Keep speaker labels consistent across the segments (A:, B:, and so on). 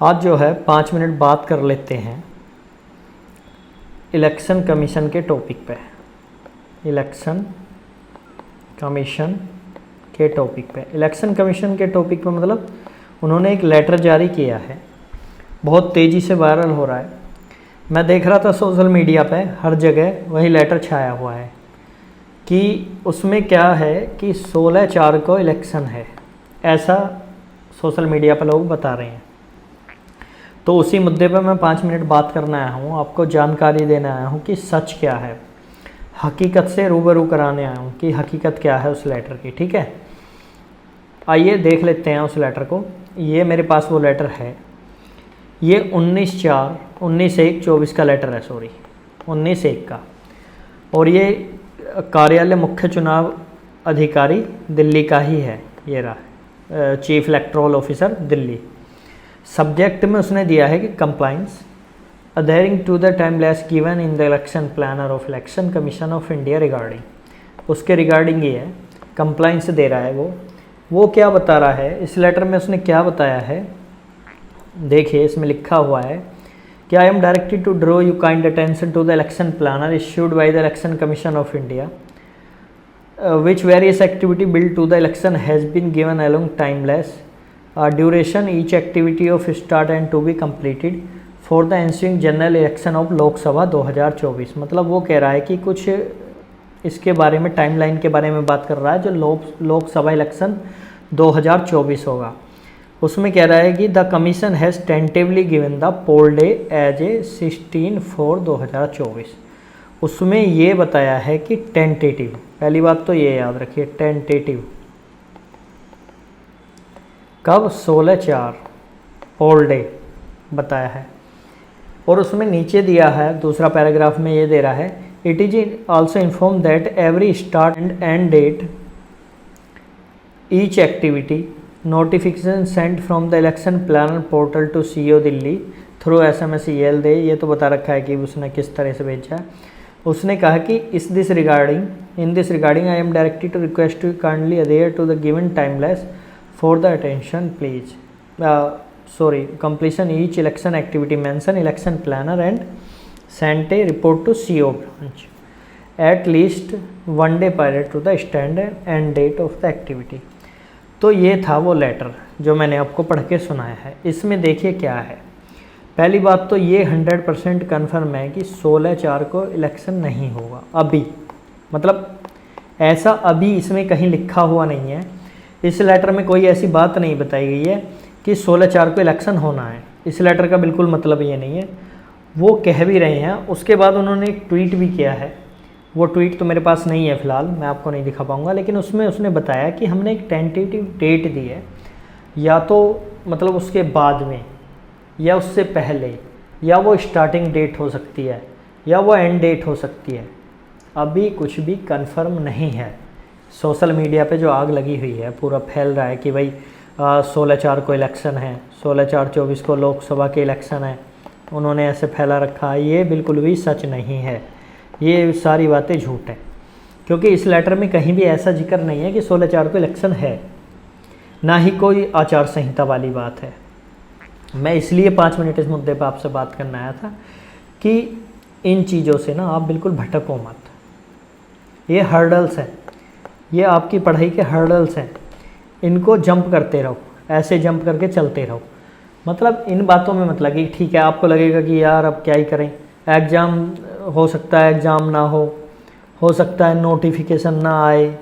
A: आज जो है 5 मिनट बात कर लेते हैं इलेक्शन कमीशन के टॉपिक पे। इलेक्शन कमीशन के टॉपिक पे, इलेक्शन कमीशन के टॉपिक पे मतलब उन्होंने एक लेटर जारी किया है, बहुत तेज़ी से वायरल हो रहा है। मैं देख रहा था सोशल मीडिया पे हर जगह वही लेटर छाया हुआ है कि उसमें क्या है कि 16/4 को इलेक्शन है, ऐसा सोशल मीडिया पर लोग बता रहे हैं। तो उसी मुद्दे पर मैं 5 मिनट बात करने आया हूँ, आपको जानकारी देने आया हूँ कि सच क्या है, हकीकत से रूबरू कराने आया हूँ कि हकीकत क्या है उस लेटर की। ठीक है, आइए देख लेते हैं उस लेटर को। ये मेरे पास वो लेटर है, ये 19/1 का लेटर है, सॉरी 19/1 का। और ये कार्यालय मुख्य चुनाव अधिकारी दिल्ली का ही है, ये रहा, chief electoral officer Delhi. Subject में उसने दिया है कि compliance adhering to the timelines given in the election planner of election commission of India regarding, उसके रिगार्डिंग ये है, कंप्लाइंस दे रहा है। वो क्या बता रहा है इस लेटर में, उसने क्या बताया है देखिए, इसमें लिखा हुआ है कि I am directed to draw you kind attention to the election planner issued by the election commission of India which various activity built to the election has been given along timeless duration, each activity of start and to be completed for the ensuing general election of लोक सभा 2024। मतलब वो कह रहा है कि कुछ इसके बारे में, टाइमलाइन के बारे में बात कर रहा है जो लोक सभा इलेक्शन 2024 होगा। उसमें कह रहा है कि the commission has tentatively given the poll day as a 16/4/2024। उसमें ये बताया है कि टेंटेटिव, पहली बात तो ये याद रखिए, टेंटेटिव कब, 16/4 पोल डे बताया है। और उसमें नीचे दिया है दूसरा पैराग्राफ में ये दे रहा है, it is also inform that every start end date each activity notification sent from the election planner portal to CO Delhi through SMS EL दे, ये तो बता रखा है कि उसने किस तरह से भेजा है। उसने कहा कि in this regarding I am directed to request you kindly adhere to the given timelines for the attention please completion each election activity mention election planner and sent a report to CO branch at least 1 day prior to the standard end date of the activity। तो ये था वो letter जो मैंने आपको पढ़ के सुनाया है। इसमें देखिए क्या है, पहली बात तो ये 100% कन्फर्म है कि 16/4 को इलेक्शन नहीं होगा अभी, मतलब ऐसा अभी इसमें कहीं लिखा हुआ नहीं है। इस लेटर में कोई ऐसी बात नहीं बताई गई है कि 16/4 को इलेक्शन होना है, इस लेटर का बिल्कुल मतलब ये नहीं है। वो कह भी रहे हैं, उसके बाद उन्होंने एक ट्वीट भी किया है, वो ट्वीट तो मेरे पास नहीं है फ़िलहाल, मैं आपको नहीं दिखा पाऊँगा, लेकिन उसमें उसने बताया कि हमने एक टेंटेटिव डेट दी है, या तो मतलब उसके बाद में या उससे पहले, या वो स्टार्टिंग डेट हो सकती है या वो एंड डेट हो सकती है, अभी कुछ भी कंफर्म नहीं है। सोशल मीडिया पे जो आग लगी हुई है, पूरा फैल रहा है कि भाई 16/4 को इलेक्शन है, 16/4/24 को लोकसभा के इलेक्शन है, उन्होंने ऐसे फैला रखा है, ये बिल्कुल भी सच नहीं है, ये सारी बातें झूठ है। क्योंकि इस लेटर में कहीं भी ऐसा जिक्र नहीं है कि 16/4 को इलेक्शन है, ना ही कोई आचार संहिता वाली बात है। मैं इसलिए 5 मिनट इस मुद्दे पर आपसे बात करना आया था कि इन चीज़ों से ना आप बिल्कुल भटको मत, ये हर्डल्स हैं, ये आपकी पढ़ाई के हर्डल्स हैं, इनको जंप करते रहो, ऐसे जंप करके चलते रहो। मतलब इन बातों में मत लगे, ठीक है आपको लगेगा कि यार अब क्या ही करें, एग्ज़ाम हो सकता है एग्ज़ाम ना हो सकता है नोटिफिकेशन ना आए,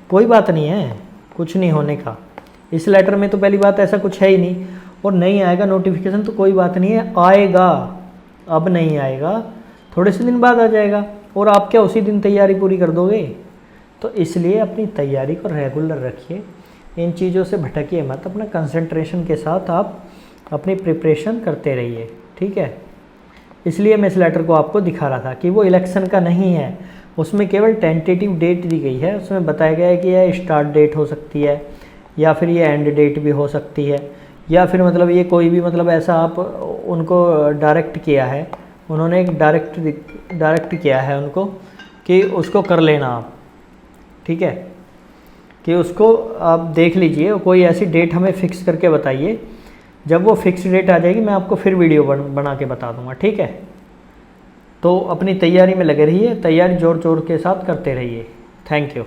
A: कोई बात नहीं है, कुछ नहीं होने का। इस लेटर में तो पहली बात ऐसा कुछ है ही नहीं, और नहीं आएगा नोटिफिकेशन तो कोई बात नहीं है, आएगा, अब नहीं आएगा, थोड़े से दिन बाद आ जाएगा, और आप क्या उसी दिन तैयारी पूरी कर दोगे? तो इसलिए अपनी तैयारी को रेगुलर रखिए, इन चीज़ों से भटकिए मत, अपना कंसंट्रेशन के साथ आप अपनी प्रिपरेशन करते रहिए, ठीक है। इसलिए मैं इस लेटर को आपको दिखा रहा था कि वो इलेक्शन का नहीं है, उसमें केवल टेंटेटिव डेट दी गई है, उसमें बताया गया है कि यह स्टार्ट डेट हो सकती है या फिर ये एंड डेट भी हो सकती है, या फिर मतलब ये कोई भी मतलब ऐसा आप उनको डायरेक्ट किया है, उन्होंने एक डायरेक्ट किया है उनको कि उसको कर लेना आप, ठीक है, कि उसको आप देख लीजिए, कोई ऐसी डेट हमें फिक्स करके बताइए जब वो फिक्स डेट आ जाएगी मैं आपको फिर वीडियो बना के बता दूंगा, ठीक है। तो अपनी तैयारी में लगे रहिए, तैयारी जोर जोर के साथ करते रहिए। Thank you.